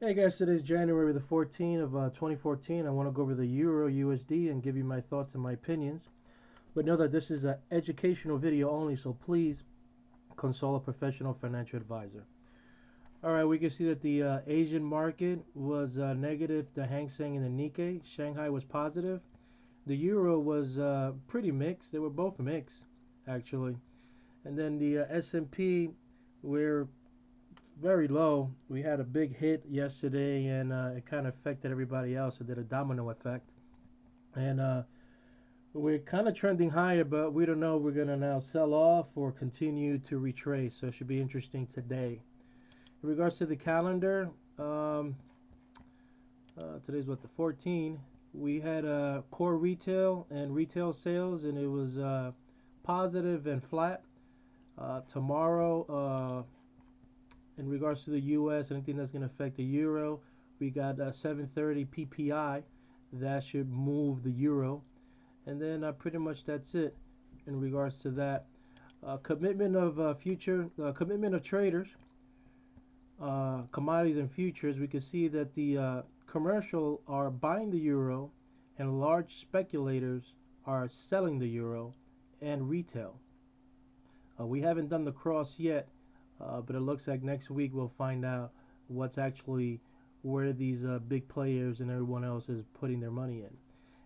Hey guys, today's January the 14th of 2014. I want to go over the Euro USD and give you my thoughts and my opinions. But know that this is an educational video only, so please consult a professional financial advisor. All right, we can see that the Asian market was negative. The Hang Seng and the Nikkei. Shanghai was positive. The Euro was pretty mixed. They were both mixed, actually. And then the S&P, we're very low. We had a big hit yesterday, and it kind of affected everybody else. It did a domino effect, and we're kind of trending higher, but we don't know if we're gonna now sell off or continue to retrace. So it should be interesting today. In regards to the calendar, today's what, the 14th. We had core retail and retail sales, and it was positive and flat. Tomorrow. In regards to the U.S., anything that's going to affect the euro, we got 7:30 PPI. That should move the euro. And then pretty much that's it in regards to that. Commitment of commitment of traders, commodities and futures. We can see that the commercial are buying the euro and large speculators are selling the euro and retail. We haven't done the cross yet. But it looks like next week we'll find out what's actually where these big players and everyone else is putting their money in.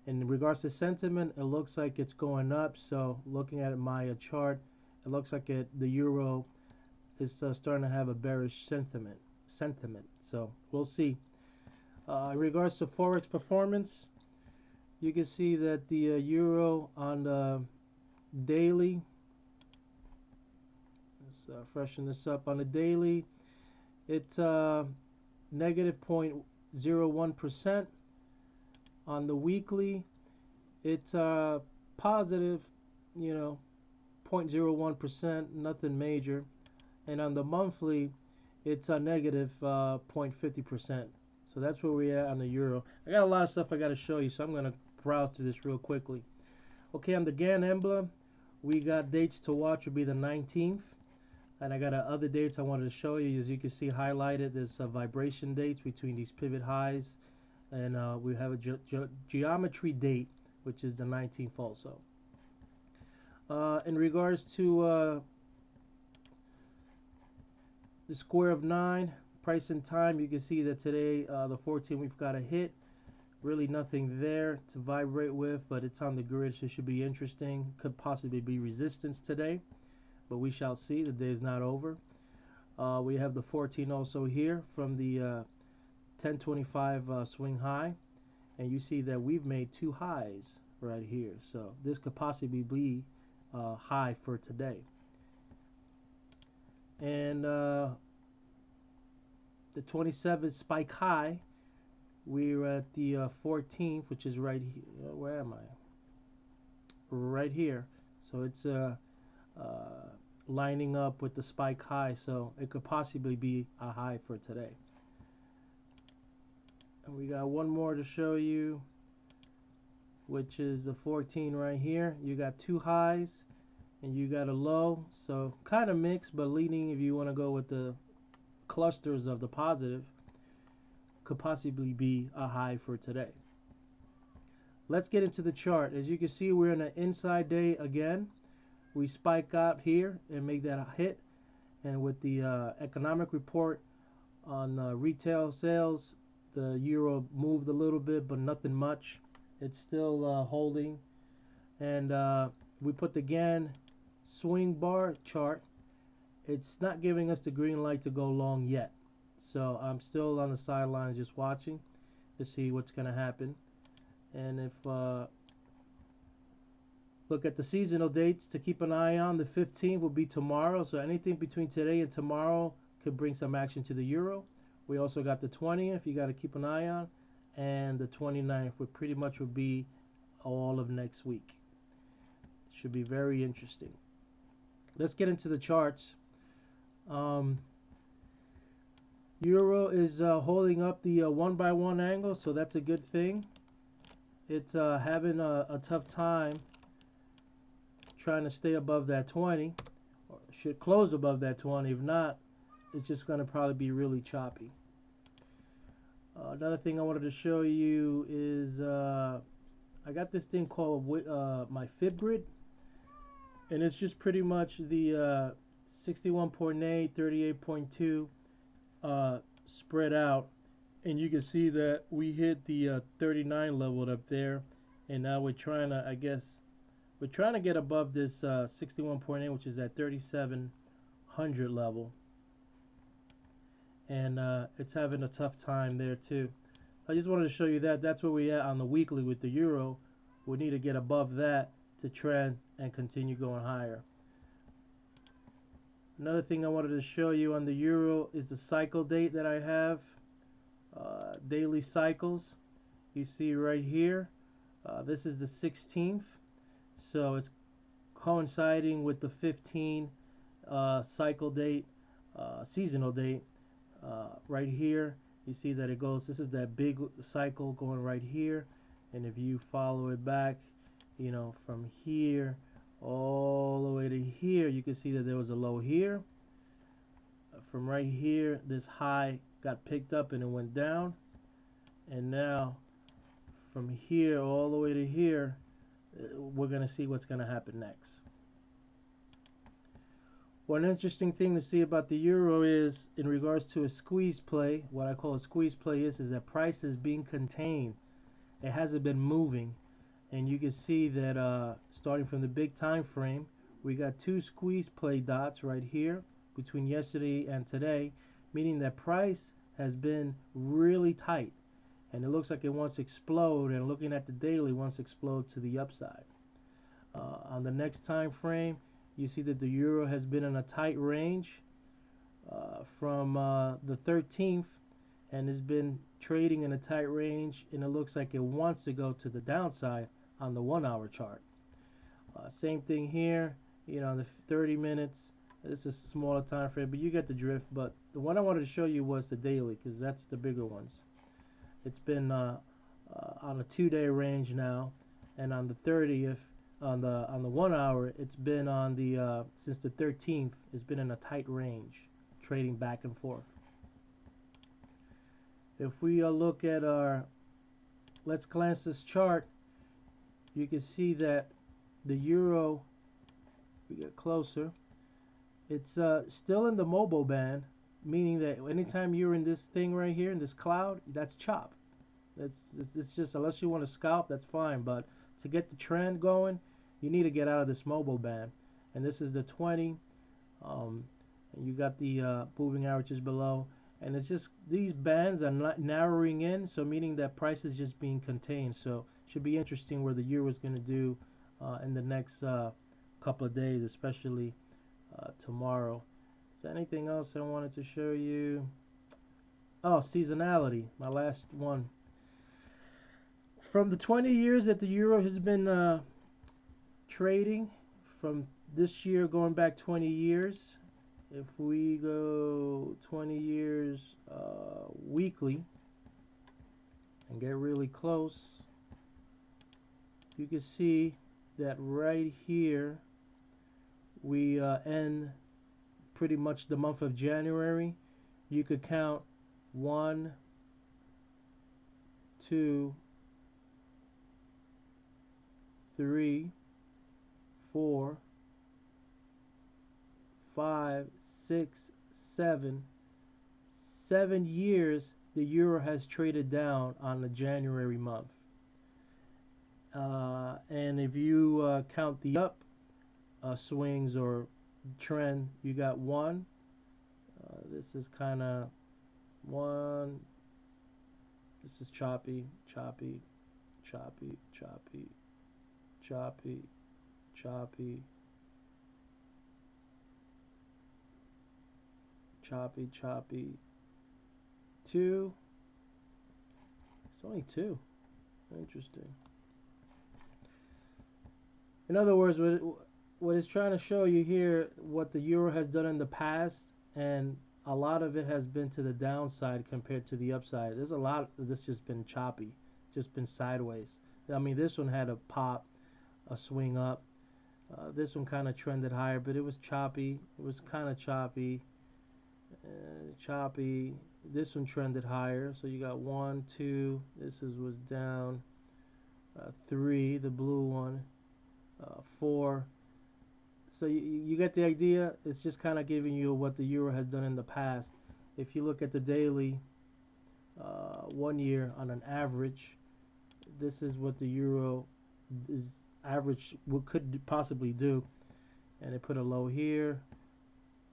And in regards to sentiment, it looks like it's going up. So looking at my chart, it looks like the euro is starting to have a bearish sentiment. So we'll see. In regards to forex performance, you can see that the euro on the daily. Freshen this up on the daily. It's negative 0.01%. On the weekly, it's positive, 0.01%, nothing major. And on the monthly, it's a negative 0.50%. So that's where we're at on the euro. I got a lot of stuff I got to show you, so I'm going to browse through this real quickly. Okay, on the GAN emblem, we got dates to watch will be the 19th. And I got other dates I wanted to show you. As you can see highlighted, there's vibration dates between these pivot highs. And we have a geometry date, which is the 19th also. In regards to the square of 9, price and time, you can see that today, the 14th, we've got a hit. Really nothing there to vibrate with, but it's on the grid, so it should be interesting. Could possibly be resistance today. But we shall see. The day is not over. We have the 14 also here from the 1025 swing high. And you see that we've made two highs right here. So this could possibly be high for today. And the 27th spike high, we're at the 14th, which is right here. Where am I? Right here. So it's lining up with the spike high, so it could possibly be a high for today. And we got one more to show you, which is the 14 right here. You got two highs and you got a low, so kind of mixed, but leaning, if you want to go with the clusters of the positive, could possibly be a high for today. Let's get into the chart. As you can see, we're in an inside day again. We spike out here and make that a hit. And with the economic report on retail sales, the euro moved a little bit, but nothing much. It's still holding. And we put the GAN swing bar chart. It's not giving us the green light to go long yet. So I'm still on the sidelines just watching to see what's going to happen. And if look at the seasonal dates to keep an eye on. The 15th will be tomorrow, so anything between today and tomorrow could bring some action to the euro. We also got the 20th you got to keep an eye on, and the 29th would pretty much will be all of next week. Should be very interesting. Let's get into the charts. Euro is holding up the 1-by-1 angle, so that's a good thing. It's having a tough time trying to stay above that 20, or should close above that 20. If not, it's just going to probably be really choppy. Another thing I wanted to show you is I got this thing called my Fib Grid, and it's just pretty much the 61.8, 38.2 spread out, and you can see that we hit the 39 level up there, and now we're trying to, I guess, we're trying to get above this 61.8, which is at 3700 level, and it's having a tough time there too. I just wanted to show you that that's where we at on the weekly with the euro. We need to get above that to trend and continue going higher. Another thing I wanted to show you on the euro is the cycle date that I have, daily cycles. You see right here, this is the 16th, so it's coinciding with the 15 cycle date, seasonal date. Right here you see that it goes, this is that big cycle going right here, and if you follow it back, you know, from here all the way to here, you can see that there was a low here. From right here, this high got picked up and it went down, and now from here all the way to here, we're going to see what's going to happen next. One interesting thing to see about the euro is, in regards to a squeeze play, what I call a squeeze play is that price is being contained. It hasn't been moving, and you can see that starting from the big time frame, we got two squeeze play dots right here between yesterday and today, meaning that price has been really tight, and it looks like it wants to explode, and looking at the daily, wants to explode to the upside. On the next time frame, you see that the euro has been in a tight range from the 13th, and has been trading in a tight range, and it looks like it wants to go to the downside on the 1 hour chart. Same thing here, you know, the 30 minutes. This is a smaller time frame, but you get the drift. But the one I wanted to show you was the daily, because that's the bigger ones. It's been on a 2-day range now, and on the 30th, on the 1 hour, it's been on the since the 13th, it's been in a tight range, trading back and forth. If we look at our, let's glance this chart, you can see that the euro, we get closer, it's still in the mobile band, meaning that anytime you're in this thing right here, in this cloud, that's chop. It's just, unless you want to scalp, that's fine, but to get the trend going, you need to get out of this mobile band. And this is the 20, and you got the moving averages below, and it's just, these bands are not narrowing in, so meaning that price is just being contained. So should be interesting where the euro is going to do in the next couple of days, especially tomorrow. Is there anything else I wanted to show you? Oh, seasonality, my last one. From the 20 years that the euro has been trading, from this year going back 20 years, if we go 20 years weekly and get really close, you can see that right here we end pretty much the month of January. You could count 1, 2, 3, 4, 5, 6, 7 years the euro has traded down on the January month. And if you count the up swings or trend, you got 1. This is kind of 1. This is choppy, choppy, choppy, choppy, choppy, choppy, choppy, choppy. 2. It's only 2. Interesting. In other words, what it's trying to show you here, what the euro has done in the past, and a lot of it has been to the downside compared to the upside. There's a lot of this just been choppy, just been sideways. I mean, this one had a pop, a swing up. This one kind of trended higher, but it was choppy. It was kind of choppy, choppy, this one trended higher. So you got 1, 2. Was down. 3, the blue one. 4. So you get the idea. It's just kind of giving you what the euro has done in the past. If you look at the daily, 1 year on an average, this is what the euro is average could possibly do. And it put a low here,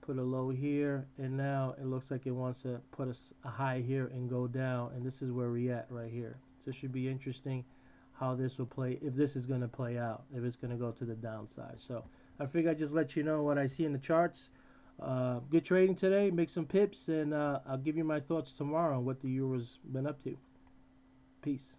put a low here, and now it looks like it wants to put a high here and go down. And this is where we at right here. So it should be interesting how this will play, if this is going to play out, if it's going to go to the downside. So I figure I'd just let you know what I see in the charts. Good trading today. Make some pips, and I'll give you my thoughts tomorrow on what the euro's been up to. Peace.